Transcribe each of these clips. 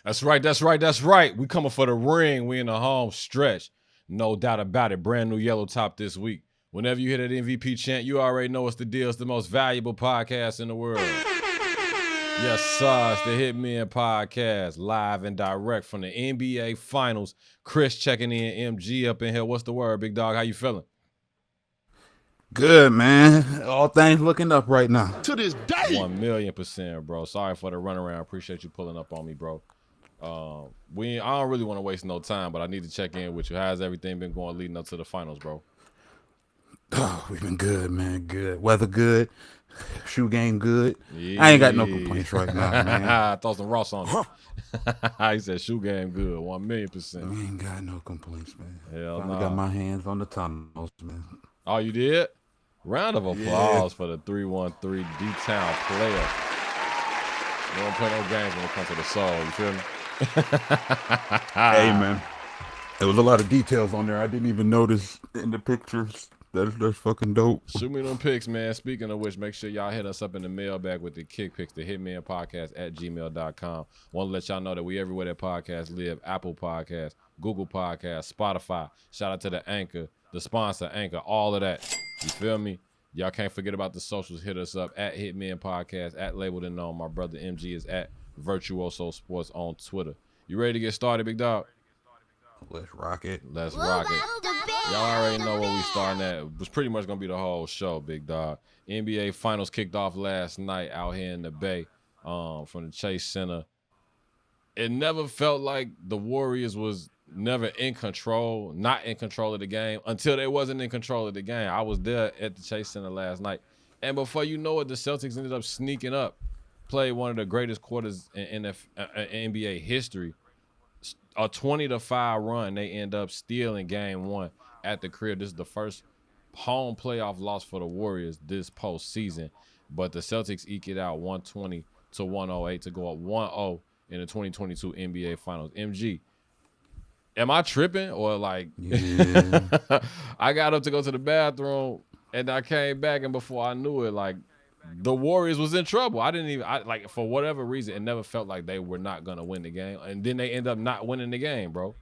That's right. That's right. That's right. We coming for the ring. We in the home stretch. No doubt about it. Brand new yellow top this week. Whenever you hear that MVP chant, you already know what's the deal. It's the most valuable podcast in the world. Yes, sir. It's the Hitmen podcast, live and direct from the NBA Finals. Chris checking in, MG up in here. What's the word, big dog? How you feeling? Good, man. All things looking up right now. To this day. 1,000,000%, bro. Sorry for the runaround. Appreciate you pulling up on me, bro. I don't really want to waste no time, but I need to check in with you. How's everything been going leading up to the finals, bro? Oh, we've been good, man. Good. Weather good. Shoe game good. Yeah. I ain't got no complaints right now, man. Throw some Ross on it. He said shoe game good, 1,000,000%. I ain't got no complaints, man. Hell no. I got my hands on the tunnels, man. Oh, you did? Round of applause for the 313 D-Town player. You don't play no games when it comes to the soul, you feel me? Hey, man. There was a lot of details on there I didn't even notice in the pictures. That's fucking dope. Shoot me them pics, man. Speaking of which, make sure y'all hit us up in the mailbag with the kick pics, the hitmanpodcast@gmail.com. Want to let y'all know that we everywhere that podcasts live. Apple Podcasts, Google Podcasts, Spotify. Shout out to the Anchor, the sponsor, Anchor, all of that. You feel me? Y'all can't forget about the socials. Hit us up at Hitman Podcast, at Labeled and Known. My brother MG is at Virtuoso Sports on Twitter. You ready to get started, big dog? Let's rock it. Let's rock it. Y'all already know where we starting at. It was pretty much going to be the whole show, big dog. NBA Finals kicked off last night out here in the Bay from the Chase Center. It never felt like the Warriors was never in control, not in control of the game, until they wasn't in control of the game. I was there at the Chase Center last night. And before you know it, the Celtics ended up sneaking up, played one of the greatest quarters in NBA history. A 20-5 run, they end up stealing game one at the crib. This is the first home playoff loss for the Warriors this postseason. But the Celtics eke it out 120-108 to go up 1-0 in the 2022 NBA Finals. MG, am I tripping or like I got up to go to the bathroom and I came back and before I knew it, like the Warriors was in trouble. Like for whatever reason, it never felt like they were not gonna win the game, and then they end up not winning the game, bro.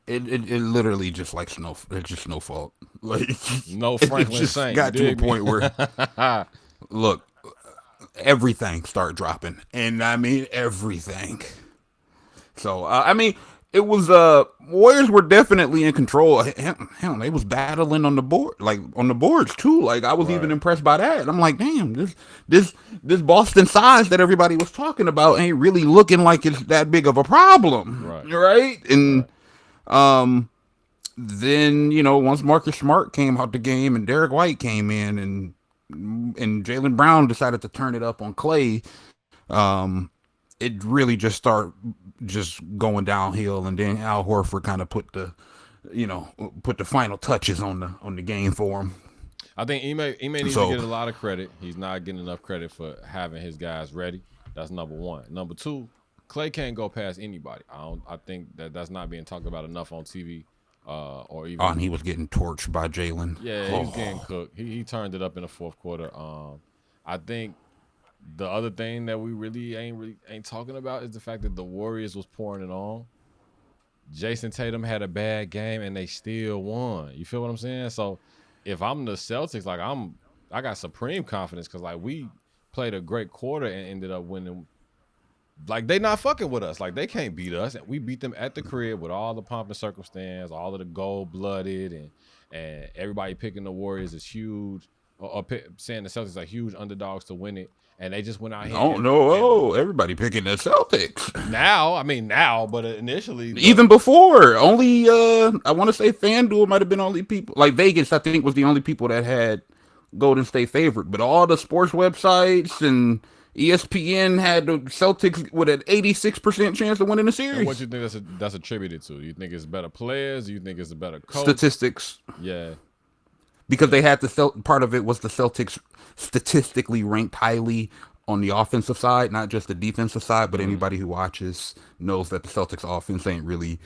It literally just like snow. It's just snowfall. Like no Franklin it just Saint got to a point where look, everything started dropping, and I mean everything. So I mean. It was Warriors were definitely in control. Hell, they was battling on the board, like on the boards too. Like I was even impressed by that. I'm like, damn, this Boston size that everybody was talking about ain't really looking like it's that big of a problem, right? And then once Marcus Smart came out the game and Derek White came in and Jaylen Brown decided to turn it up on Clay, it really just started going downhill, and then Al Horford kind of put the final touches on the game for him. I think Ime needs to get a lot of credit. He's not getting enough credit for having his guys ready. That's number one. Number two, Clay can't go past anybody. I think that's not being talked about enough on TV. Or even. And he was getting torched by Jaylen. Yeah, he was getting cooked. He turned it up in the fourth quarter. I think. The other thing that we really ain't talking about is the fact that the Warriors was pouring it on. Jason Tatum had a bad game and they still won. You feel what I'm saying? So if I'm the Celtics, like I got supreme confidence because like we played a great quarter and ended up winning. Like they not fucking with us. Like they can't beat us. And we beat them at the crib with all the pomp and circumstance, all of the gold-blooded and everybody picking the Warriors is huge. Or saying the Celtics are huge underdogs to win it. And they just went out here. Everybody picking the Celtics. Now, but initially. Even before, only, I want to say FanDuel might have been only people. Like Vegas, I think, was the only people that had Golden State favorite. But all the sports websites and ESPN had the Celtics with an 86% chance of winning the series. And what you think that's attributed to? You think it's better players? Do you think it's a better coach? Statistics. Yeah. Because they had part of it was the Celtics statistically ranked highly on the offensive side, not just the defensive side, but anybody who watches knows that the Celtics offense ain't really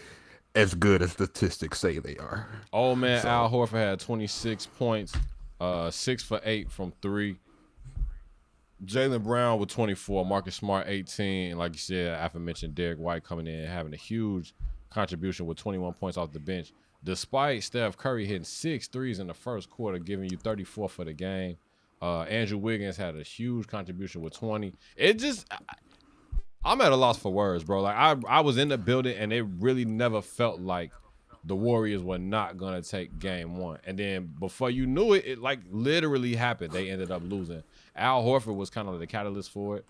as good as statistics say they are. Oh man, Al Horford had 26 points, 6 for 8 from 3. Jaylen Brown with 24, Marcus Smart 18. Like you said, aforementioned Derek White coming in having a huge contribution with 21 points off the bench. Despite Steph Curry hitting 6 threes in the first quarter, giving you 34 for the game. Andrew Wiggins had a huge contribution with 20. I'm at a loss for words, bro. Like I was in the building and it really never felt like the Warriors were not gonna take game one. And then before you knew it, it like literally happened. They ended up losing. Al Horford was kind of the catalyst for it.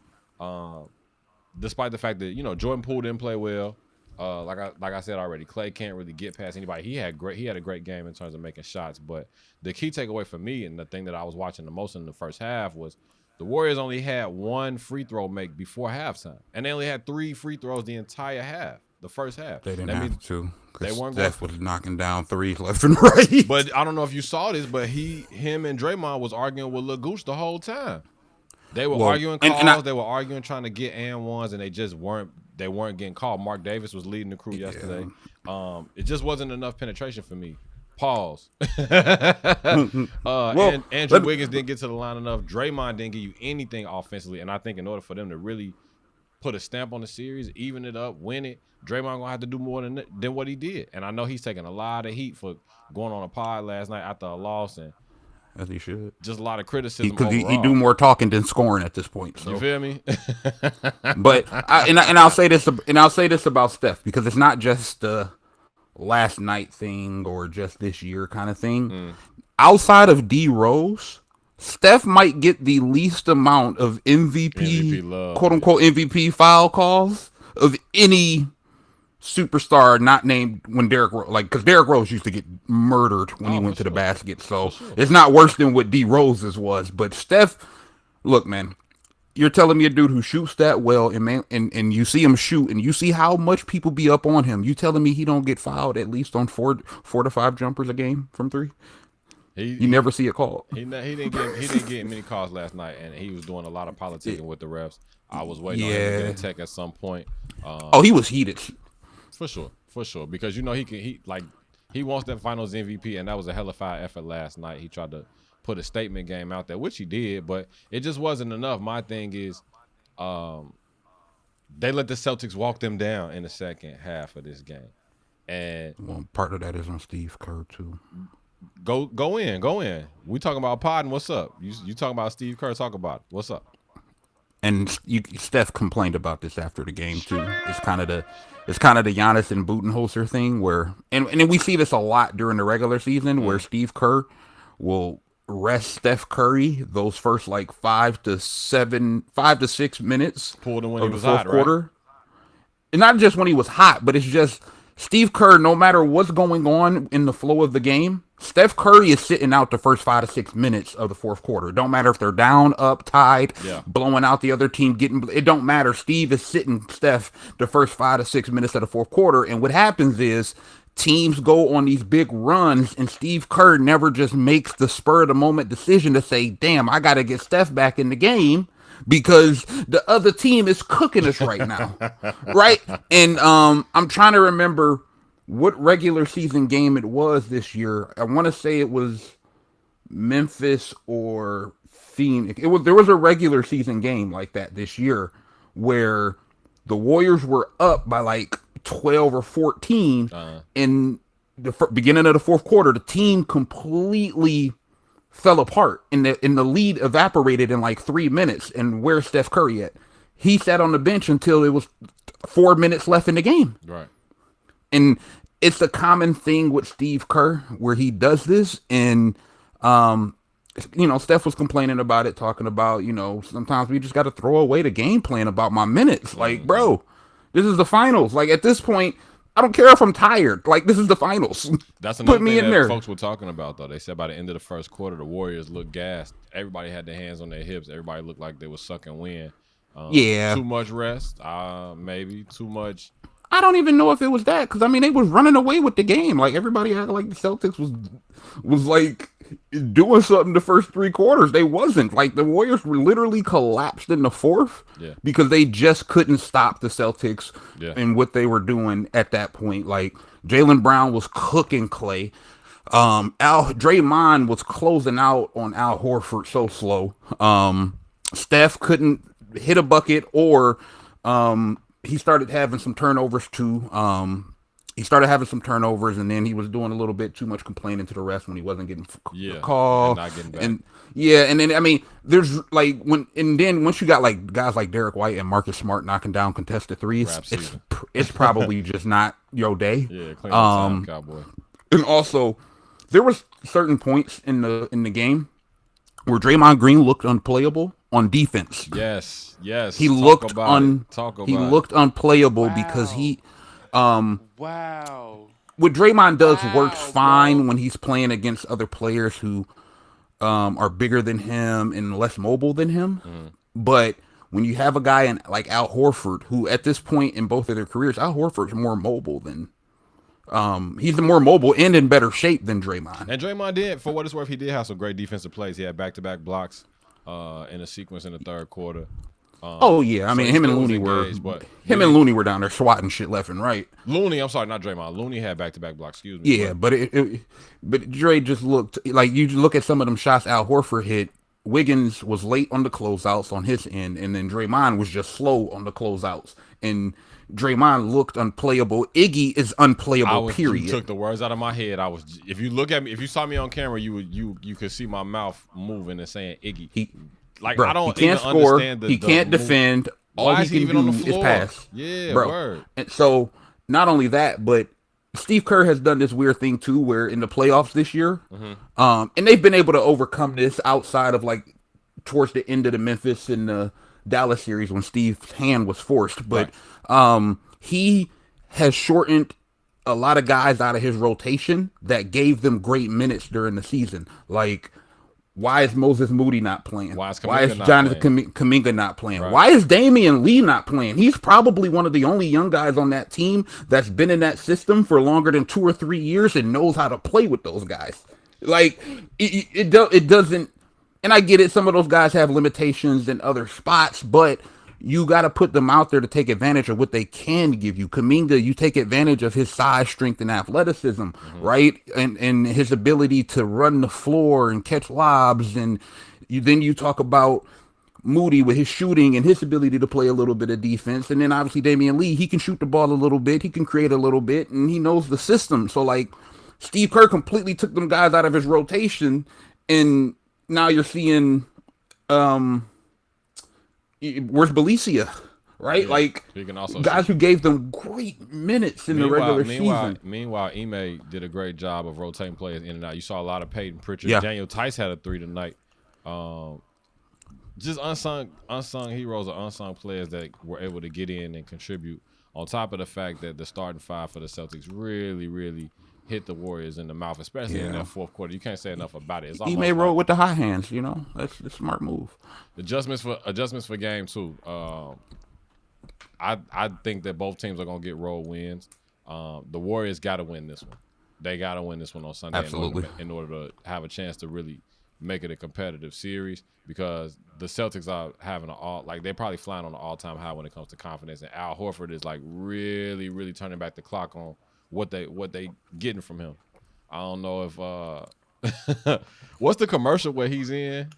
Despite the fact that, Jordan Poole didn't play well. Like I said already, Clay can't really get past anybody. He had a great game in terms of making shots. But the key takeaway for me and the thing that I was watching the most in the first half was the Warriors only had one free throw make before halftime. And they only had 3 free throws the entire half, the first half. They didn't have to. They weren't Steph was knocking down threes left and right. But I don't know if you saw this, but him and Draymond was arguing with Lil Gooch the whole time. They were arguing calls. They were arguing trying to get and ones, and they just weren't. They weren't getting called. Mark Davis was leading the crew yesterday. It just wasn't enough penetration for me. Pause. And Andrew Wiggins didn't get to the line enough. Draymond didn't give you anything offensively, and I think in order for them to really put a stamp on the series, even it up, win it, Draymond gonna have to do more than what he did. And I know he's taking a lot of heat for going on a pod last night after a loss, and as he should. Just a lot of criticism. Because he do more talking than scoring at this point. So. You feel me? But I'll say this about Steph, because it's not just the last night thing or just this year kind of thing. Outside of D Rose, Steph might get the least amount of MVP love, quote unquote MVP foul calls of any superstar not named when because Derrick Rose used to get murdered when he went to the basket. So it's not worse than what D Rose's was. But Steph, look, man, you're telling me a dude who shoots that well and you see him shoot and you see how much people be up on him. You telling me he don't get fouled at least on 4 to 5 jumpers a game from 3? You never see it called. He didn't get many calls last night, and he was doing a lot of politicking with the refs. I was waiting on him to get a tech at some point. He was heated. For sure. Because he wants that Finals MVP, and that was a hellified effort last night. He tried to put a statement game out there, which he did, but it just wasn't enough. My thing is, they let the Celtics walk them down in the second half of this game, and part of that is on Steve Kerr too. Go in. We talking about pod and what's up? You talking about Steve Kerr? Talk about it. What's up? And Steph complained about this after the game too. It's kind of the Giannis and Budenholzer thing where, and we see this a lot during the regular season where Steve Kerr will rest Steph Curry those first 5 to 6 minutes pulled him when of he was the fourth hot, quarter. Right? And not just when he was hot, but it's just Steve Kerr, no matter what's going on in the flow of the game, Steph Curry is sitting out the first 5 to 6 minutes of the fourth quarter. It don't matter if they're down, up, tied, blowing out the other team, it don't matter. Steve is sitting Steph the first 5 to 6 minutes of the fourth quarter. And what happens is teams go on these big runs, and Steve Kerr never just makes the spur of the moment decision to say, damn, I got to get Steph back in the game because the other team is cooking us right now. Right? And I'm trying to remember what regular season game it was this year. I want to say it was Memphis or Phoenix. There was a regular season game like that this year where the Warriors were up by 12 or 14 in the beginning of the fourth quarter. The team completely fell apart, and the lead evaporated in 3 minutes. And where's Steph Curry at? He sat on the bench until it was 4 minutes left in the game. Right. And it's a common thing with Steve Kerr where he does this. And, Steph was complaining about it, talking about, sometimes we just got to throw away the game plan about my minutes. Bro, this is the finals. At this point, I don't care if I'm tired. This is the finals. That's another thing that folks were talking about, though. They said by the end of the first quarter, the Warriors looked gassed. Everybody had their hands on their hips. Everybody looked like they were sucking wind. Too much rest, maybe. Too much. I don't even know if it was that, because, they was running away with the game. Everybody acted like the Celtics was doing something the first 3 quarters. They wasn't. The Warriors were literally collapsed in the fourth because they just couldn't stop the Celtics in what they were doing at that point. Jaylen Brown was cooking Clay. Draymond was closing out on Al Horford so slow. Steph couldn't hit a bucket, or he started having some turnovers too. He started having some turnovers, and then he was doing a little bit too much complaining to the refs when he wasn't getting the Yeah, and call. not getting back. And yeah, and then I mean, there's like and then once you got like guys like Derek White and Marcus Smart knocking down contested threes, Rap season. it's probably just not your day. Yeah, clean up time, cowboy. And also, there was certain points in the game where Draymond Green looked unplayable on defense. Yes. He Talk looked about it. Talk about he it. looked unplayable because he Wow. what Draymond does works fine when he's playing against other players who are bigger than him and less mobile than him. But when you have a guy like Al Horford, who at this point in both of their careers, Al Horford's more mobile than he's more mobile and in better shape than Draymond. And Draymond did, for what it's worth, he did have some great defensive plays. He had back-to-back blocks in a sequence in the third quarter. Oh yeah, I mean him and Looney were down there swatting shit left and right. Looney, I'm sorry, not Draymond. Looney had back-to-back blocks. Excuse me. Yeah, but Dre just looked like you look at some of them shots Al Horford hit. Wiggins was late on the closeouts on his end, and then Draymond was just slow on the closeouts. And Draymond looked unplayable. Iggy is unplayable. Period. You took the words out of my head. If you look at me, if you saw me on camera, you could see my mouth moving and saying Iggy. I don't he can't even score. understand He can't defend. All he can do is pass. Yeah, bro. Word. And so not only that, but Steve Kerr has done this weird thing too, where in the playoffs this year, and they've been able to overcome this outside of like towards the end of the Memphis and the Dallas series when Steve's hand was forced. But he has shortened a lot of guys out of his rotation that gave them great minutes during the season. Like, why is Moses Moody not playing? Why is Jonathan Kuminga not playing? Right. Why is Damian Lee not playing? He's probably one of the only young guys on that team that's been in that system for longer than 2 or 3 years and knows how to play with those guys. Like, it doesn't, and I get it, some of those guys have limitations in other spots, but you got to put them out there to take advantage of what they can give you. Kuminga, you take advantage of his size, strength, and athleticism, right? And his ability to run the floor and catch lobs. And then you talk about Moody with his shooting and his ability to play a little bit of defense. And then obviously Damian Lee, he can shoot the ball a little bit. He can create a little bit, and he knows the system. So, like, Steve Kerr completely took them guys out of his rotation, and now you're seeing where's Belicia, right? Yeah. Like, you can also guys who gave them great minutes in the regular season. Meanwhile, Ime did a great job of rotating players in and out. You saw a lot of Peyton Pritchard. Yeah. Daniel Tice had a 3 tonight. Just unsung heroes or unsung players that were able to get in and contribute. On top of the fact that the starting five for the Celtics really, really hit the Warriors in the mouth, especially in that fourth quarter. You can't say enough about it. He may roll with the high hands, That's a smart move. Adjustments for game 2. I think that both teams are gonna get road wins. The Warriors got to win this one. They got to win this one on Sunday. Absolutely. In order to have a chance to really make it a competitive series, because the Celtics are having they're probably flying on an all-time high when it comes to confidence, and Al Horford is like really, really turning back the clock on what they getting from him. I don't know if what's the commercial where he's in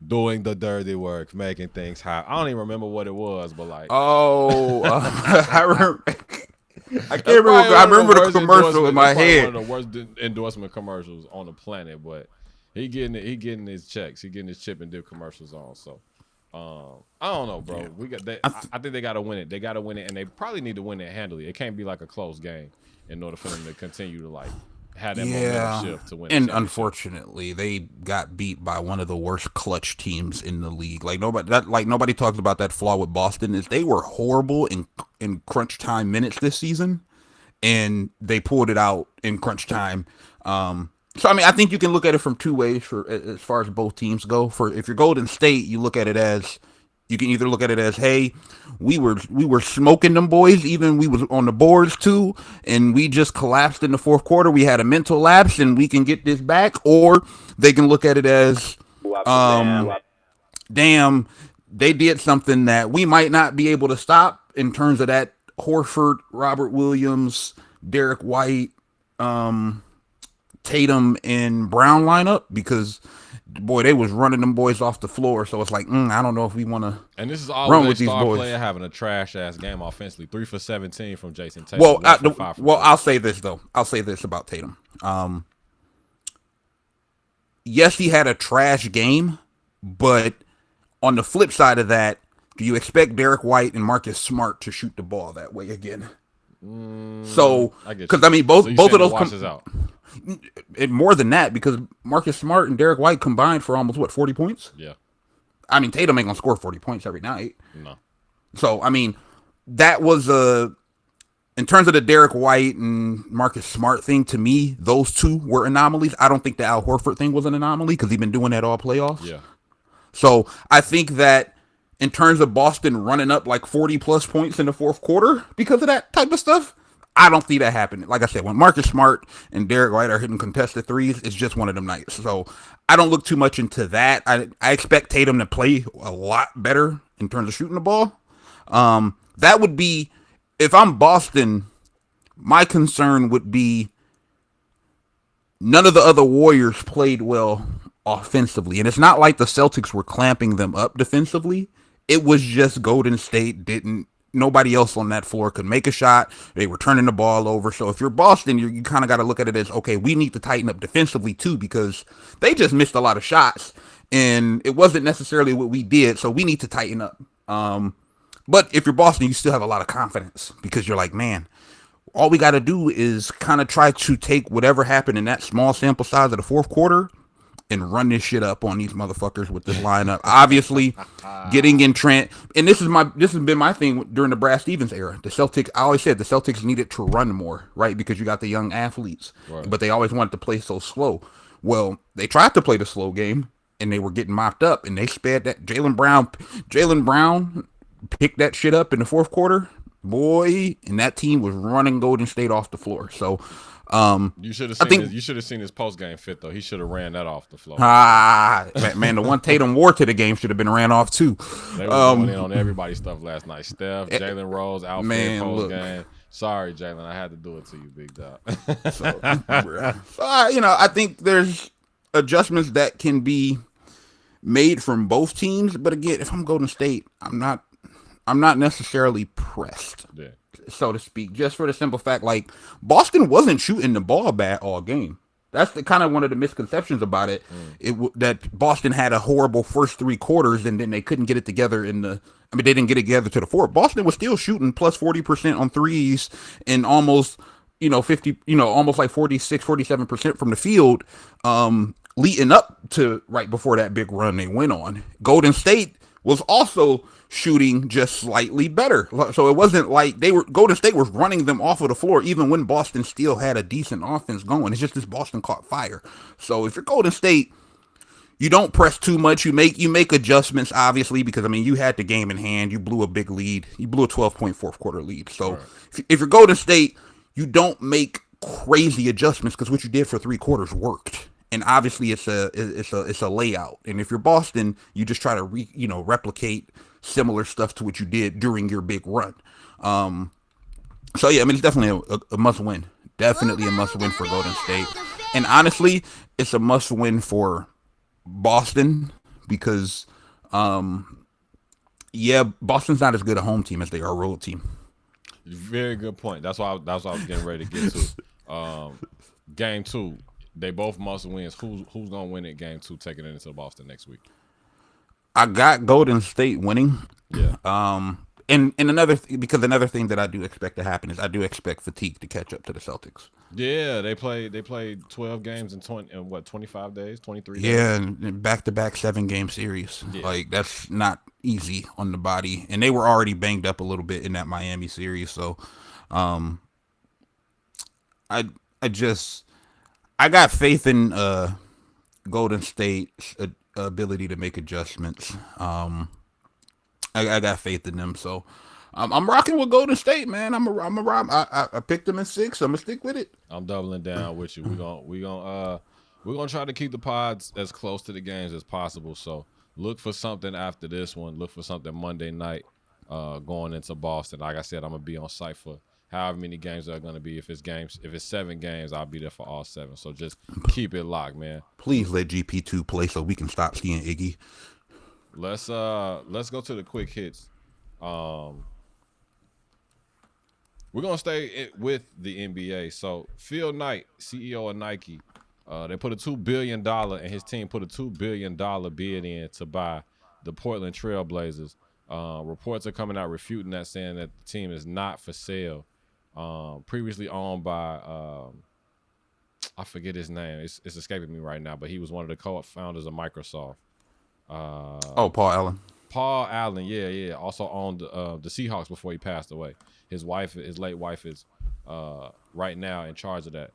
doing the dirty work, making things hot. I don't even remember what it was, but like I remember. I can't remember. I remember the commercial in my head. One of the worst endorsement commercials on the planet, but he getting his checks. He getting his chip and dip commercials on. So I don't know, bro. Yeah. I think they got to win it. They got to win it, and they probably need to win it handily. It can't be like a close game in order for them to continue to like have that momentum shift to win. And unfortunately, they got beat by one of the worst clutch teams in the league. Nobody talks about that flaw with Boston is they were horrible in crunch time minutes this season, and they pulled it out in crunch time. So I mean, I think you can look at it from two ways as far as both teams go. For if you're Golden State, you look at it as you can either look at it as, hey, we were smoking them boys, even we was on the boards too, and we just collapsed in the fourth quarter. We had a mental lapse, and we can get this back. Or they can look at it as, damn, they did something that we might not be able to stop in terms of that Horford, Robert Williams, Derek White, Tatum and Brown lineup, because boy, they was running them boys off the floor. So it's like, I don't know if we want to. And this is all run a with these star boys. player having a trash ass game offensively. 3 for 17 from Jason Tatum. Well, I'll say this though. I'll say this about Tatum. Yes, he had a trash game, but on the flip side of that, do you expect Derek White and Marcus Smart to shoot the ball that way again? So, because I mean, both of those washes out. And more than that, because Marcus Smart and Derek White combined for almost 40 points. Yeah. I mean, Tatum ain't gonna score 40 points every night. No. So, I mean, that was in terms of the Derek White and Marcus Smart thing, to me, those two were anomalies. I don't think the Al Horford thing was an anomaly because he's been doing that all playoffs. Yeah. So I think that in terms of Boston running up like 40 plus points in the fourth quarter because of that type of stuff, I don't see that happening. Like I said, when Marcus Smart and Derek White are hitting contested threes, it's just one of them nights. So I don't look too much into that. I expect Tatum to play a lot better in terms of shooting the ball. That would be, if I'm Boston, my concern would be none of the other Warriors played well offensively. And it's not like the Celtics were clamping them up defensively. It was just Golden State nobody else on that floor could make a shot. They were turning the ball over. So if you're Boston, you kind of got to look at it as, okay, we need to tighten up defensively too, because they just missed a lot of shots and it wasn't necessarily what we did. So we need to tighten up. But if you're Boston, you still have a lot of confidence because you're like, man, all we got to do is kind of try to take whatever happened in that small sample size of the fourth quarter and run this shit up on these motherfuckers with this lineup. Obviously, getting in Trent, and this has been my thing during the Brad Stevens era. The Celtics, I always said the Celtics needed to run more, right? Because you got the young athletes, right, but they always wanted to play so slow. Well, they tried to play the slow game, and they were getting mopped up, and they spared that. Jaylen Brown picked that shit up in the fourth quarter, boy, and that team was running Golden State off the floor. So. You should have seen his post game fit though. He should have ran that off the floor. Man, the one Tatum wore to the game should have been ran off too. They were going in on everybody's stuff last night. Steph, Jalen Rose, outfit post game. Sorry, Jalen, I had to do it to you, big dog. I think there's adjustments that can be made from both teams, but again, if I'm Golden State, I'm not necessarily pressed. Yeah. So to speak, just for the simple fact, like, Boston wasn't shooting the ball bad all game. That's the kind of one of the misconceptions about it. That Boston had a horrible first three quarters and then they couldn't get it together they didn't get it together to the fourth. Boston was still shooting plus 40% on threes and almost, 50, almost like 46, 47% from the field, leading up to right before that big run they went on. Golden State was also shooting just slightly better. So it wasn't like Golden State was running them off of the floor even when Boston still had a decent offense going. It's just this Boston caught fire. So if you're Golden State, you don't press too much. You make adjustments, obviously, because you had the game in hand. You blew a big lead. You blew a 12-point fourth quarter lead. So right, if you're Golden State, you don't make crazy adjustments because what you did for three quarters worked. And obviously it's a layout. And if you're Boston, you just try to replicate similar stuff to what you did during your big run. So yeah, it's definitely a must win. Definitely a must win for Golden State. And honestly, it's a must win for Boston because Boston's not as good a home team as they are a road team. Very good point. That's what I was getting ready to get to. Game 2. They both must wins. Who's gonna win it? Game 2, taking it into Boston next week. I got Golden State winning. Yeah. And another thing that I do expect to happen is I do expect fatigue to catch up to the Celtics. Yeah, they played 12 games in 25 days, 23 days. Yeah, and back-to-back 7-game series. Yeah. Like, that's not easy on the body. And they were already banged up a little bit in that Miami series. So I got faith in Golden State's ability to make adjustments. I got faith in them, so I'm rocking with Golden State, man. I'm a rock. I picked them in 6. I'm gonna stick with it. I'm doubling down with you. We're gonna try to keep the pods as close to the games as possible. So look for something after this one. Look for something Monday night, going into Boston. Like I said, I'm gonna be on site for however many games there are gonna be. If it's 7 games, I'll be there for all 7. So just keep it locked, man. Please let GP2 play so we can stop seeing Iggy. Let's go to the quick hits. We're gonna stay with the NBA. So Phil Knight, CEO of Nike, they put a $2 billion, and his team put a $2 billion bid in to buy the Portland Trail Blazers. Reports are coming out refuting that, saying that the team is not for sale. Previously owned by I forget his name. It's escaping me right now, but he was one of the co-founders of Microsoft. Paul Allen. Paul Allen, yeah. Also owned the Seahawks before he passed away. His late wife is right now in charge of that.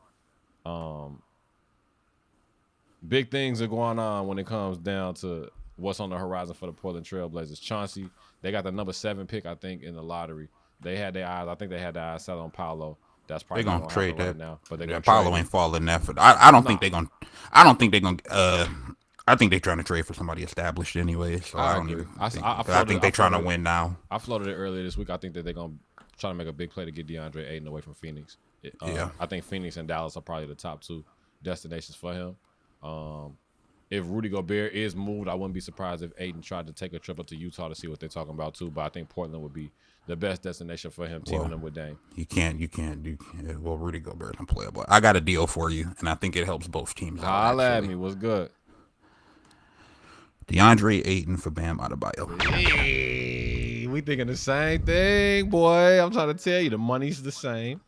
Big things are going on when it comes down to what's on the horizon for the Portland Trail Blazers. Chauncey, they got the number 7 pick, I think, in the lottery. They had their eyes. I think they had their eyes set on Paolo. That's probably They're gonna trade that right now. But they're gonna Paolo ain't falling that for. I don't think they're gonna. I don't think they're gonna. I think they're trying to trade for somebody established anyway. So I don't agree. even. I think they're trying to win now. I floated it earlier this week. I think that they're gonna try to make a big play to get DeAndre Ayton away from Phoenix. Yeah. I think Phoenix and Dallas are probably the top 2 destinations for him. If Rudy Gobert is moved, I wouldn't be surprised if Ayton tried to take a trip up to Utah to see what they're talking about too. But I think Portland would be the best destination for him, teaming them with Dame. You can't. Well, Rudy Gobert's unplayable. I got a deal for you, and I think it helps both teams. Holla at me. What's good? DeAndre Ayton for Bam Adebayo. Hey, we thinking the same thing, boy. I'm trying to tell you, the money's the same.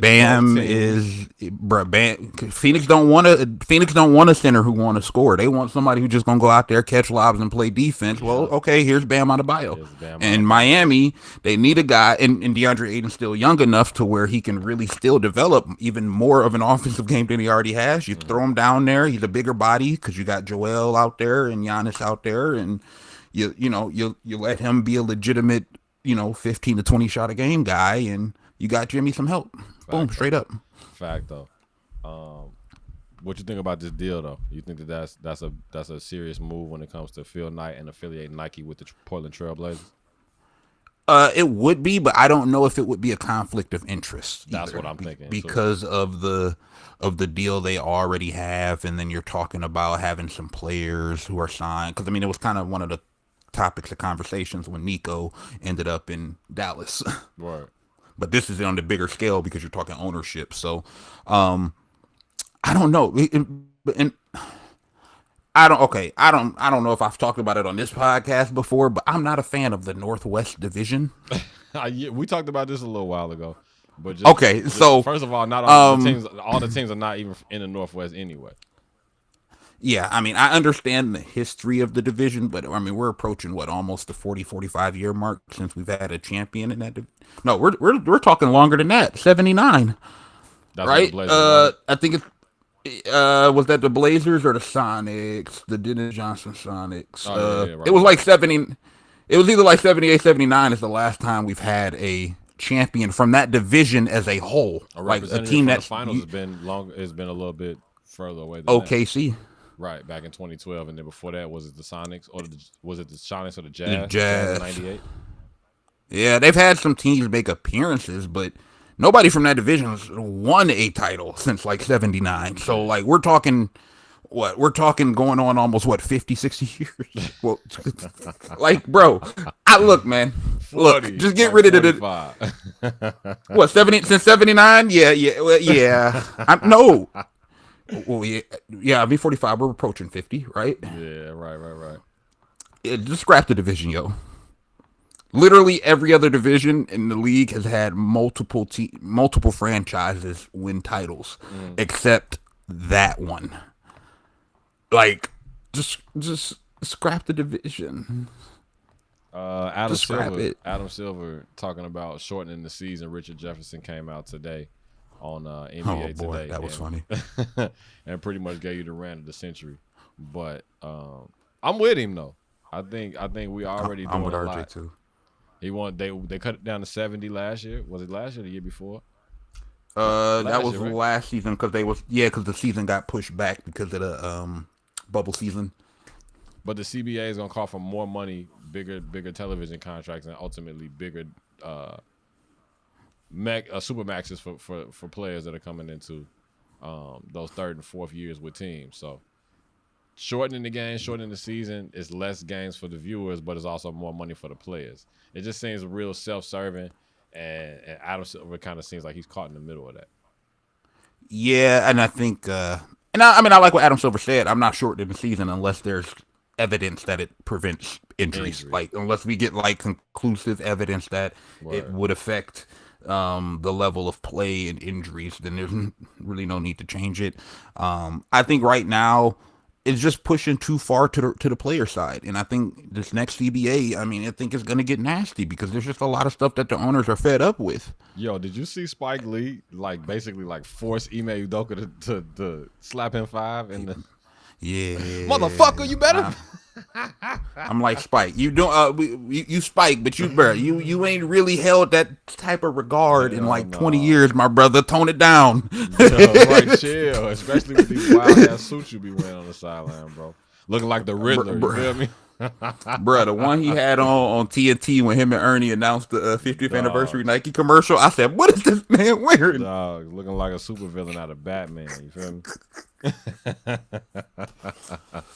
Bam is, bro. Bam. Phoenix don't want a center who want to score. They want somebody who's just gonna go out there, catch lobs, and play defense. Well, okay, here's Bam Adebayo. And Miami, they need a guy, and DeAndre Ayton's still young enough to where he can really still develop even more of an offensive game than he already has. You throw him down there, he's a bigger body because you got Joel out there and Giannis out there, and you let him be a legitimate 15 to 20 shot a game guy, and you got Jimmy some help. Boom, straight up. Fact though. What you think about this deal though? You think that that's a serious move when it comes to Phil Knight and affiliating Nike with the Portland Trail Blazers? It would be, but I don't know if it would be a conflict of interest. That's what I'm thinking. Because of the deal they already have, and then you're talking about having some players who are signed. Because I mean, it was kind of one of the topics of conversations when Nico ended up in Dallas. Right. But this is on the bigger scale because you're talking ownership. So, I don't know. And I don't know if I've talked about it on this podcast before, but I'm not a fan of the Northwest Division. We talked about this a little while ago. But so first of all, not all the teams are not even in the Northwest anyway. Yeah, I mean, I understand the history of the division, but I mean, we're approaching almost the 40-45 year mark since we've had a champion in that. No, we're talking longer than that. 79, right? I think it was that the Blazers or the Sonics, the Dennis Johnson Sonics. Right. It was like 70. It was either like 78, 79 is the last time we've had a champion from that division as a whole. Like a team that finals has been a little bit further away than OKC. Right, back in 2012, and then before that, was it the Sonics or was it the Sonics or the Jazz? The Jazz. 98. Yeah, they've had some teams make appearances, but nobody from that division has won a title since like 79. So like we're talking going on almost 50, 60 years. Well, like bro, look, man. 40, look, just get rid of the 70 since 79? Yeah. No. Well, yeah. I'll be 45. We're approaching 50, right? Yeah, right. Just scrap the division, yo. Literally every other division in the league has had multiple franchises win titles, except that one. Like, just scrap the division. Adam Silver talking about shortening the season. Richard Jefferson came out today on NBA Today. That was funny. And pretty much gave you the rant of the century. But I'm with him though. I think we already doing I'm with a RJ lot. too. They cut it down to 70 last year. Was it last year or the year before? That was year, right? last season because the season got pushed back because of the bubble season. But the CBA is gonna call for more money, bigger television contracts, and ultimately bigger super maxes for players that are coming into those third and fourth years with teams. So shortening the game, shortening the season is less games for the viewers, but it's also more money for the players. It just seems real self-serving, and Adam Silver kind of seems like he's caught in the middle of that. Yeah, and I think, I mean, I like what Adam Silver said. I'm not shortening the season unless there's evidence that it prevents injuries. Like, unless we get like conclusive evidence that it would affect the level of play and injuries, then there's really no need to change it. I think right now it's just pushing too far to the player side, and I think this next CBA, I mean, I think it's gonna get nasty because there's just a lot of stuff that the owners are fed up with. Yo, did you see Spike Lee basically force Ime Udoka to slap him 5 in the motherfucker? You better. I'm like, Spike, you don't you Spike, but you ain't really held that type of regard in 20 years, my brother. Tone it down. Chill, especially with these wild ass suits you be wearing on the sideline, bro. Looking like the Riddler. You feel me? Bruh, the one he had on TNT when him and Ernie announced the 50th anniversary Nike commercial, I said, what is this man wearing? Dog, looking like a supervillain out of Batman. You feel me?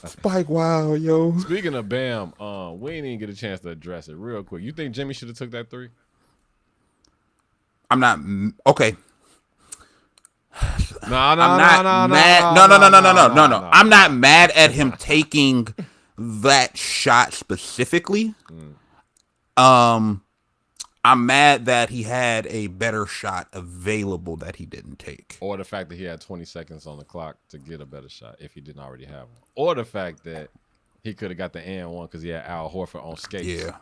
Spike, wow, yo. Speaking of Bam, we didn't even get a chance to address it real quick. You think Jimmy should have took that 3? I'm not okay. No. I'm not mad at him taking that shot specifically. I'm mad that he had a better shot available that he didn't take. Or the fact that he had 20 seconds on the clock to get a better shot if he didn't already have one. Or the fact that he could have got the and one because he had Al Horford on skates. Yeah.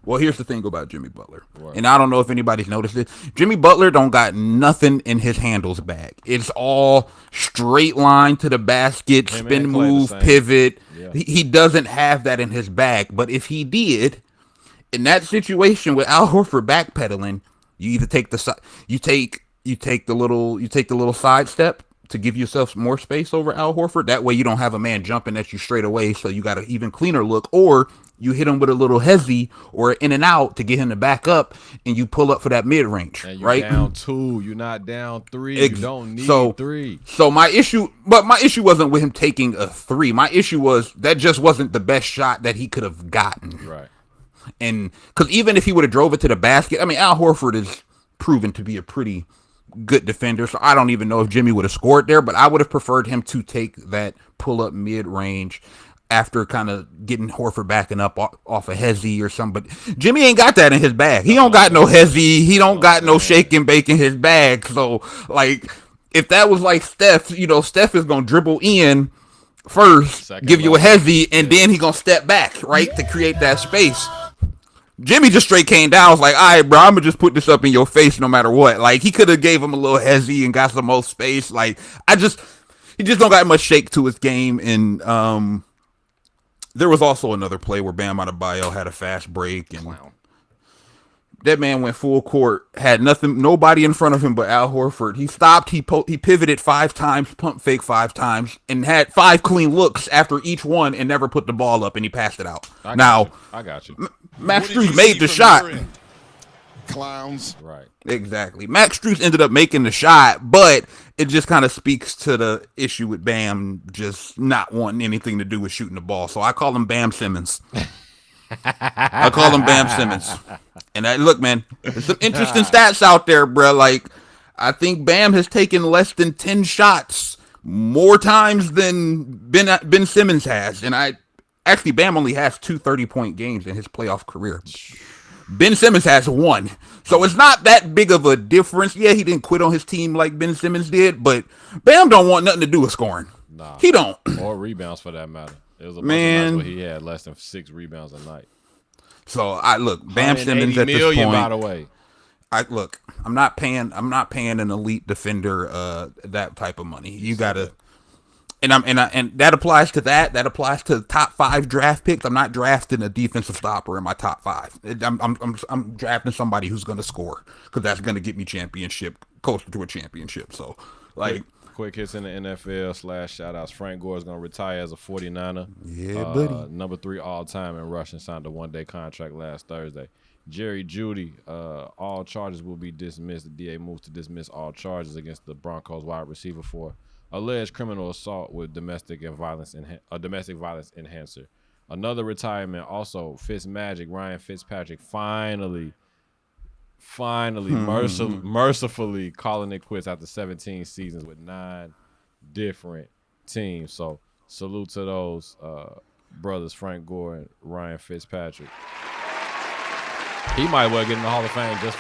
Well, here's the thing about Jimmy Butler. Right. And I don't know if anybody's noticed it. Jimmy Butler don't got nothing in his handles bag. It's all straight line to the basket, spin move, pivot. Yeah. He doesn't have that in his bag. But if he did, in that situation with Al Horford backpedaling, you either take the little side step to give yourself more space over Al Horford. That way you don't have a man jumping at you straight away, so you got an even cleaner look. Or you hit him with a little hezzy or in and out to get him to back up, and you pull up for that mid range. And you're down 2. You're not down 3. You don't need 3. So my issue wasn't with him taking a 3. My issue was that just wasn't the best shot that he could have gotten. Right. And because even if he would have drove it to the basket, I mean, Al Horford is proven to be a pretty good defender, so I don't even know if Jimmy would have scored there, but I would have preferred him to take that pull-up mid-range after kind of getting Horford backing up off a hezzy or something. But Jimmy ain't got that in his bag. He don't got no hezzy. He don't got no shake and bake in his bag. So, like, if that was like Steph, Steph is going to dribble in first, give you a hezzy, and then he going to step back, right, to create that space. Jimmy just straight came down. I was like, all right, bro, I'm going to just put this up in your face no matter what. Like, he could have gave him a little hezzy and got some more space. Like, he just don't got much shake to his game. And there was also another play where Bam Adebayo had a fast break. And that man went full court, had nobody in front of him but Al Horford. He stopped, he pivoted 5 times, pump fake 5 times, and had 5 clean looks after each one and never put the ball up, and he passed it out. I got you. Max Strus made the shot. Clowns. Right. Exactly. Max Strus ended up making the shot, but it just kind of speaks to the issue with Bam just not wanting anything to do with shooting the ball. So I call him Bam Simmons. I call him Bam Simmons. And look, man, there's some interesting stats out there, bro. Like, I think Bam has taken less than 10 shots more times than Ben Simmons has. And actually, Bam only has 2 30-point games in his playoff career. Ben Simmons has 1. So it's not that big of a difference. Yeah, he didn't quit on his team like Ben Simmons did, but Bam don't want nothing to do with scoring. Nah. He don't. Or rebounds for that matter. It was a bunch of nights where he had less than 6 rebounds a night. So Bam Simmons at this point. By the way, I'm not paying an elite defender that type of money. You gotta, and that applies to that. That applies to top 5 draft picks. I'm not drafting a defensive stopper in my top 5. I'm drafting somebody who's gonna score because that's gonna get me closer to a championship. So like. quick hits in the NFL / shout outs. Frank Gore is going to retire as a 49er. Yeah, buddy. Number 3 all time in rushing, signed a 1-day contract last Thursday. Jerry Jeudy, all charges will be dismissed. The DA moves to dismiss all charges against the Broncos wide receiver for alleged criminal assault with domestic violence enhancer. Another retirement, also Ryan Fitzpatrick finally mercifully calling it quits after 17 seasons with 9 different teams. So salute to those brothers, Frank Gore and Ryan Fitzpatrick. He might well get in the Hall of Fame just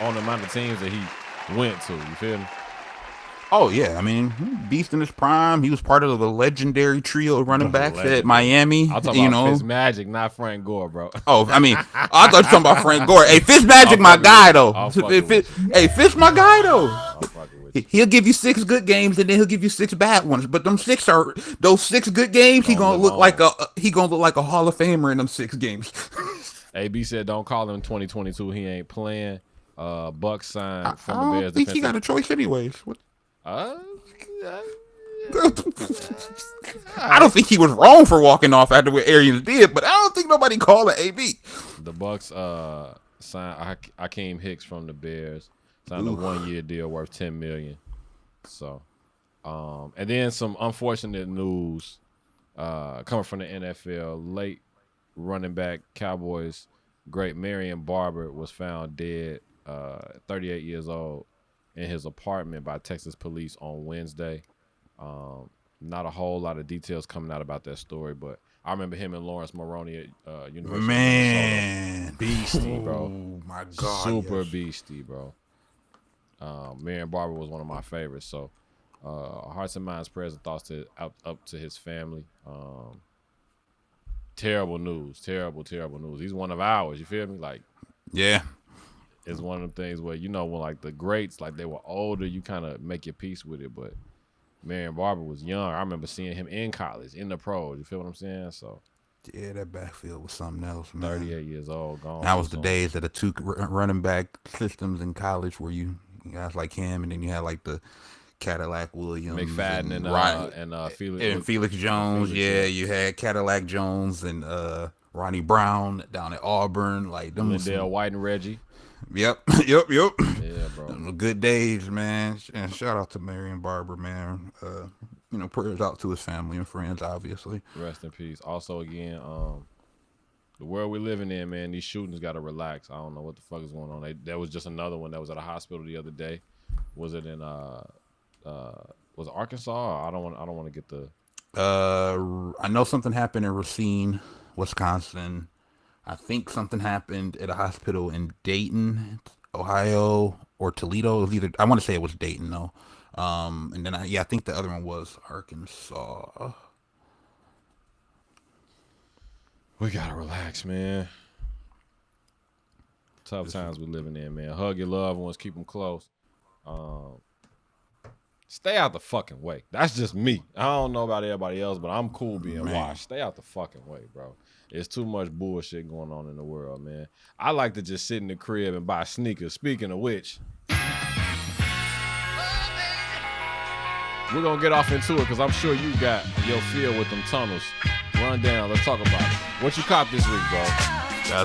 on the amount of teams that he went to. You feel me? Oh, yeah. I mean, beast in his prime. He was part of the legendary trio of running backs at Miami. I'm talking about Fitzmagic, not Frank Gore, bro. Oh, I mean, I thought you were talking about Frank Gore. Hey, Fitzmagic, my guy, though. Hey, Fitz, my guy, though. He'll give you 6 good games and then he'll give you 6 bad ones. But those 6 good games, he gonna look like a Hall of Famer in them 6 games. AB said, "Don't call him 2022. He ain't playing." Bucks signed from the Bears. I don't think he got a choice, anyways. What? I don't think he was wrong for walking off after what Arians did, but I don't think nobody called it AB. The Bucks signed Akeem Hicks from the Bears. Signed a 1-year deal worth $10 million. So, and then some unfortunate news coming from the NFL. Late running back Cowboys great Marion Barber was found dead, 38 years old, in his apartment by Texas police on Wednesday. Not a whole lot of details coming out about that story, but I remember him and Lawrence Maroney at University of Minnesota. Beastie, bro. Oh, my God. Super beastie, bro. Marion Barber was one of my favorites. So hearts and minds, prayers and thoughts up to his family. Terrible news. Terrible news. He's one of ours. You feel me? Like, yeah. It's one of them things where, when like the greats, like they were older, you kind of make your peace with it. But Marion Barber was young. I remember seeing him in college, in the pros. You feel what I'm saying? So, yeah, that backfield was something else, man. 38 years old, gone. That was the days of the 2 running back systems in college where you guys like him, and then you had like the Cadillac Williams, McFadden and Felix Jones. You had Cadillac Jones and Ronnie Brown down at Auburn, like them. Lindell White and Reggie. Yep. Yeah, bro. Good days, man. And shout out to Marion Barber, man. Prayers out to his family and friends, obviously. Rest in peace. Also, again, the world we're living in, man, these shootings got to relax. I don't know what the fuck is going on. There was just another one that was at a hospital the other day. Was it in was it Arkansas? I don't want to get the. I know something happened in Racine, Wisconsin. I think something happened at a hospital in Dayton, Ohio, or Toledo. It was I want to say it was Dayton, though. And then I think the other one was Arkansas. We gotta relax, man. Tough times we living in, man. Hug your loved ones, keep them close. Stay out the fucking way. That's just me. I don't know about everybody else, but I'm cool being washed. Stay out the fucking way, bro. It's too much bullshit going on in the world, man. I like to just sit in the crib and buy sneakers. Speaking of which, we're going to get off into it because I'm sure you got your feel with them tunnels. Run down. Let's talk about it. What you cop this week, bro?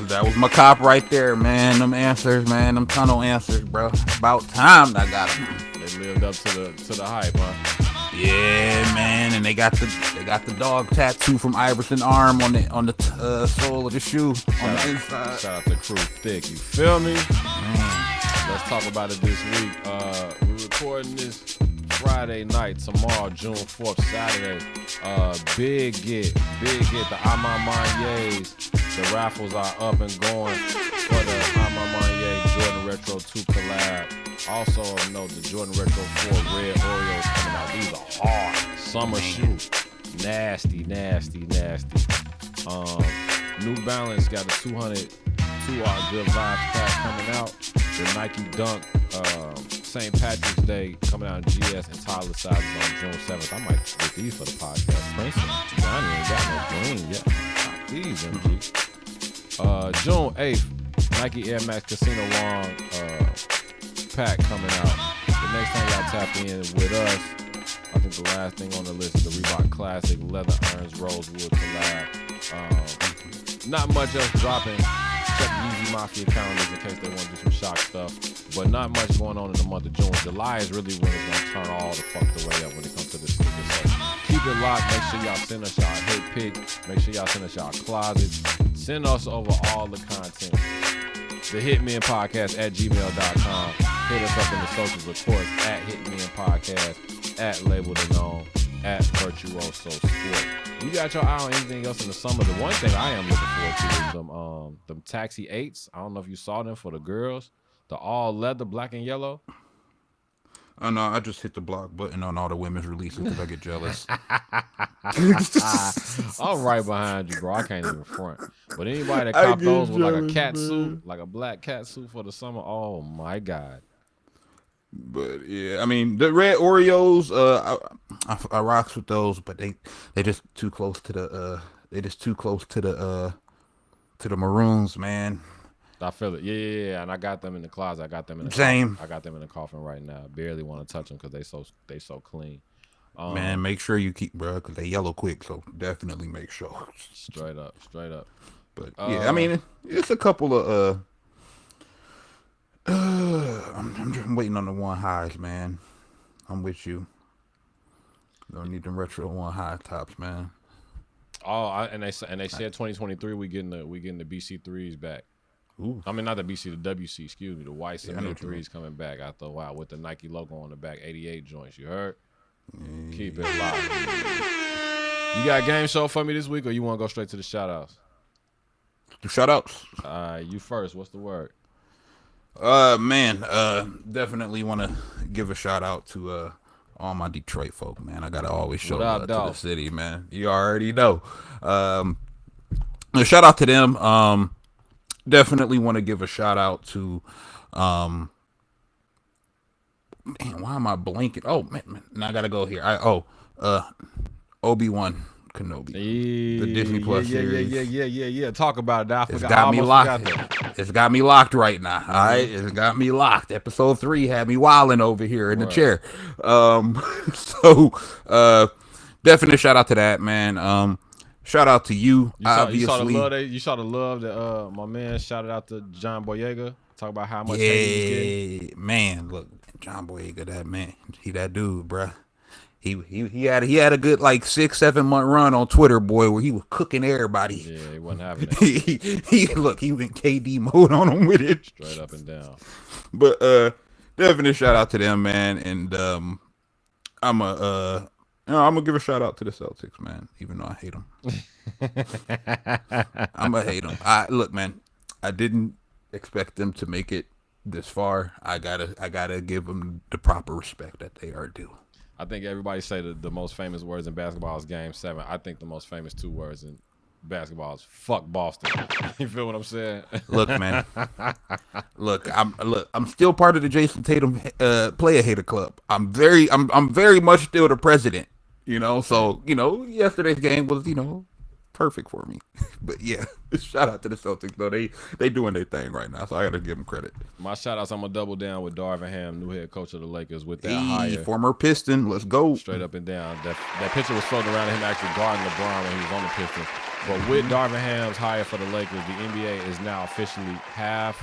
That was my cop right there, man. Them answers, man. Them tunnel answers, bro. About time I got them. They lived up to the hype, huh? Yeah, man, and they got the dog tattoo from Iverson's arm on the sole of the shoe on the inside. Shout out to Crew Thick, you feel me? Let's talk about it this week. We're recording this Friday night, tomorrow, June 4th, Saturday. Big get, the Amamanyes. The raffles are up and going for the Amamanye Jordan Retro 2 collab. Also, note the Jordan Retro 4 Red Oreos coming out. These are hard. Summer shoe. Nasty. New Balance got a 200 2-hour Good Vibes pack coming out. The Nike Dunk St. Patrick's Day coming out in GS and toddler sizes on June 7th. I might get these for the podcast. Princeton, Johnny ain't got no green yet. Got these, MG. June 8th, Nike Air Max Casino Wong pack coming out. The next time y'all tap in with us, I think the last thing on the list is the Reebok Classic Leather Earns Rosewood collab. Not much else dropping except Yeezy Mafia calendars in case they want to do some shock stuff. But not much going on in the month of June. July is really when it's going to turn all the fuck the way up when it comes to the sneakers. So keep it locked. Make sure y'all send us y'all hit pick. Make sure y'all send us y'all closets. Send us over all the content. The Hitmen Podcast at gmail.com. Hit us up in the socials, of course, at Hitmen Podcast, at Labeled and Known, at Virtuoso Sport. You got your eye on anything else in the summer? The one thing I am looking forward to is them Taxi 8s. I don't know if you saw them for the girls. The all leather, black and yellow. Oh no, I just hit the block button on all the women's releases because I get jealous. I'm right behind you, bro. I can't even front. But anybody that cop those with like a cat suit, like a black cat suit for the summer, oh my God. But yeah, I mean the red Oreos, I rocks with those, but they just too close to the maroons, man. I feel it. Yeah. And I got them in the closet. I got them in the same. I got them in the coffin right now. I barely want to touch them because they so clean. Man, make sure you keep, bro, because they yellow quick. So definitely make sure. Straight up. But yeah, I mean, it's a couple of I'm just waiting on the one highs, man. I'm with you. Don't need them retro one high tops, man. And they said 2023 we getting the BC3s back. Ooh. I mean, not the BC, the WC, excuse me. The white cement threes coming back after a while with the Nike logo on the back, 88 joints. You heard? Yeah. Keep it locked. You got a game show for me this week, or you want to go straight to the shout-outs? The shout-outs? You first. What's the word? Definitely want to give a shout-out to all my Detroit folk, man. I got to always show love to the city, man. You already know. A shout-out to them. Definitely want to give a shout out to man, why am I blanking? Oh man, now I gotta go here. Obi-Wan Kenobi, the Disney Plus series. Yeah. Talk about it. It's got me locked. It's got me locked right now. Mm-hmm. All right, it's got me locked. Episode 3 had me wilding over here in the chair. Definitely shout out to that, man. Shout out to you. You saw the love that my man shouted out to John Boyega. Talk about how much hate he was getting. Man, look, John Boyega, that man, he that dude, bruh. He had a good like 6-7 month run on Twitter, boy, where he was cooking everybody. Yeah, he wasn't having it. he went KD mode on him with it, straight up and down. But definitely shout out to them, man, and I'm gonna give a shout out to the Celtics, man, even though I hate them. I'm gonna hate them. Look, man, I didn't expect them to make it this far. I gotta give them the proper respect that they are due. I think everybody say the most famous words in basketball is Game 7. I think the most famous 2 words in basketball is "fuck Boston." You feel what I'm saying? Look, man. I'm still part of the Jason Tatum player hater club. I'm very much still the president. You know, so yesterday's game was perfect for me. But yeah, shout out to the Celtics though. They doing their thing right now, so I gotta give them credit. My shout outs, I'm gonna double down with Darvin Ham, new head coach of the Lakers, with that hire. Former Piston, let's go. Straight up and down. That picture was floating around of him actually guarding LeBron when he was on the Pistons. But with Darvin Ham's hire for the Lakers, the NBA is now officially half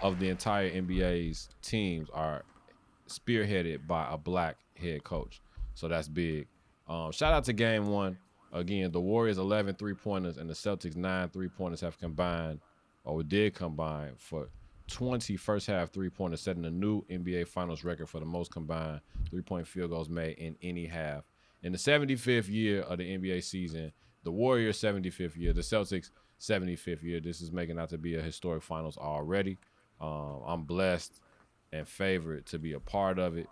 of the entire NBA's teams are spearheaded by a black head coach. So that's big. Shout out to Game 1. Again, the Warriors 11 3-pointers and the Celtics 9 3-pointers have combined, or did combine, for 20 first-half three-pointers, setting a new NBA Finals record for the most combined three-point field goals made in any half. In the 75th year of the NBA season, the Warriors 75th year, the Celtics 75th year, this is making out to be a historic Finals already. I'm blessed and favored to be a part of it.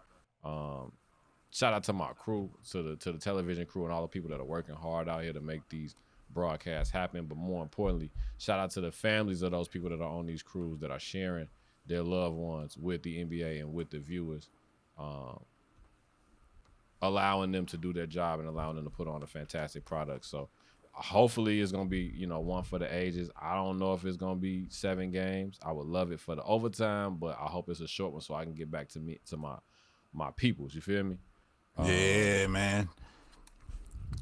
Shout out to my crew, to the television crew and all the people that are working hard out here to make these broadcasts happen. But more importantly, shout out to the families of those people that are on these crews that are sharing their loved ones with the NBA and with the viewers, allowing them to do their job and allowing them to put on a fantastic product. So Hopefully it's gonna be, one for the ages. I don't know if it's gonna be 7 games. I would love it for the overtime, but I hope it's a short one so I can get back to my peoples. You feel me? Yeah, man.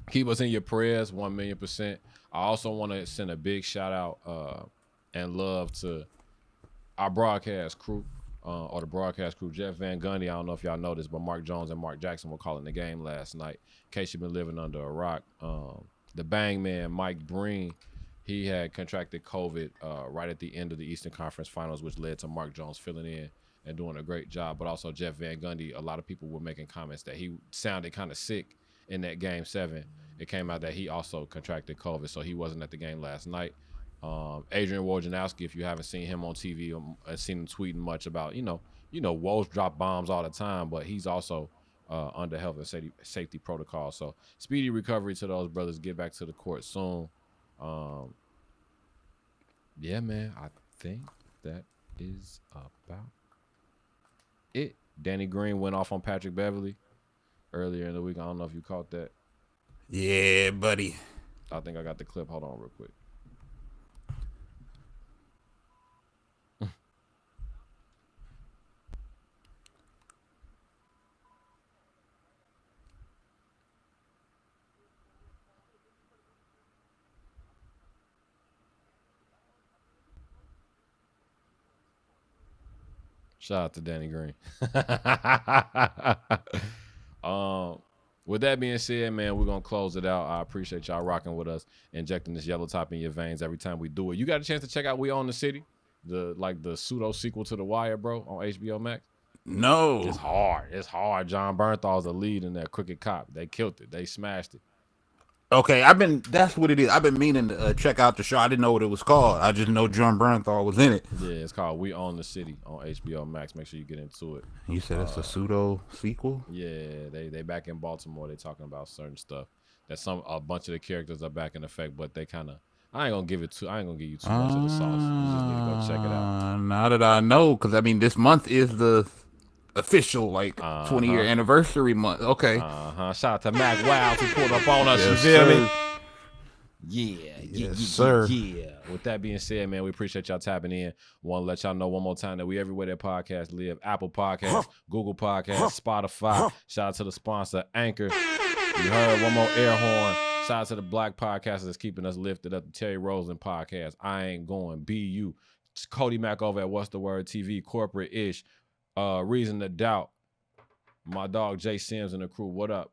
Keep us in your prayers, 1,000,000%. I also want to send a big shout out and love to our broadcast crew, or the broadcast crew. Jeff Van Gundy, I don't know if y'all know this, but Mark Jones and Mark Jackson were calling the game last night. In case you've been living under a rock, the Bang Man, Mike Breen, he had contracted COVID right at the end of the Eastern Conference Finals, which led to Mark Jones filling in and doing a great job. But also Jeff Van Gundy, a lot of people were making comments that he sounded kind of sick in that Game 7. It came out that he also contracted COVID, so he wasn't at the game last night. Adrian Wojnarowski, if you haven't seen him on TV or seen him tweeting much about, Woj drop bombs all the time, but he's also under health and safety protocol. So speedy recovery to those brothers. Get back to the court soon. Yeah, man, I think that is about it. Danny Green went off on Patrick Beverly earlier in the week. I don't know if you caught that. Yeah, buddy. I think I got the clip. Hold on real quick. Shout out to Danny Green. With that being said, man, we're going to close it out. I appreciate y'all rocking with us, injecting this yellow top in your veins every time we do it. You got a chance to check out We Own the City, the pseudo sequel to The Wire, bro, on HBO Max? No. It's hard. It's hard. John Bernthal's the lead in that Crooked Cop. They killed it. They smashed it. Okay, that's what it is. I've been meaning to check out the show. I didn't know what it was called. I just know John Bernthal was in it. Yeah, it's called We Own the City on HBO Max. Make sure you get into it. You said it's a pseudo sequel? Yeah, they back in Baltimore. They talking about certain stuff. That a bunch of the characters are back in effect, but they kind of. I ain't gonna give you too much of the sauce. You just need to go check it out. Now that I know, because this month is the official 20-year anniversary month. Okay. Shout out to Mac Wild who pulled up on us. Yes, you feel sir. me? Yeah, sir. Yeah. With that being said, man, we appreciate y'all tapping in. Want to let y'all know one more time that we everywhere that podcasts live. Apple Podcasts, Google Podcasts, Spotify. Shout out to the sponsor, Anchor. You heard one more air horn. Shout out to the black podcasters that's keeping us lifted up. The Terry Rosen podcast. I Ain't Going. BU. It's Cody Mack over at What's the Word TV. Corporate-ish. Reason to Doubt. My dog Jay Sims and the crew. What up?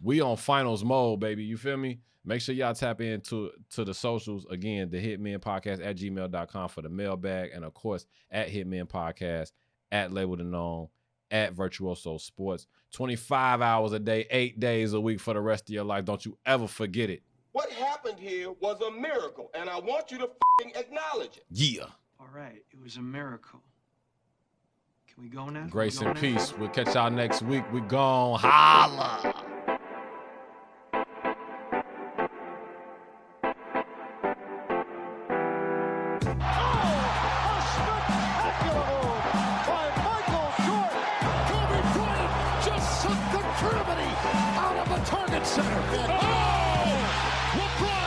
We on finals mode, baby. You feel me? Make sure y'all tap into the socials. Again, the Hitmen Podcast at gmail.com for the mailbag. And, of course, at Hitmen Podcast, at Labeled and Known, at Virtuoso Sports. 25 hours a day, 8 days a week for the rest of your life. Don't you ever forget it. What happened here was a miracle, and I want you to acknowledge it. Yeah. All right, it was a miracle. Can we go now? Grace and peace. We'll catch y'all next week. We gone holla. Out of the target center. Oh! LeBron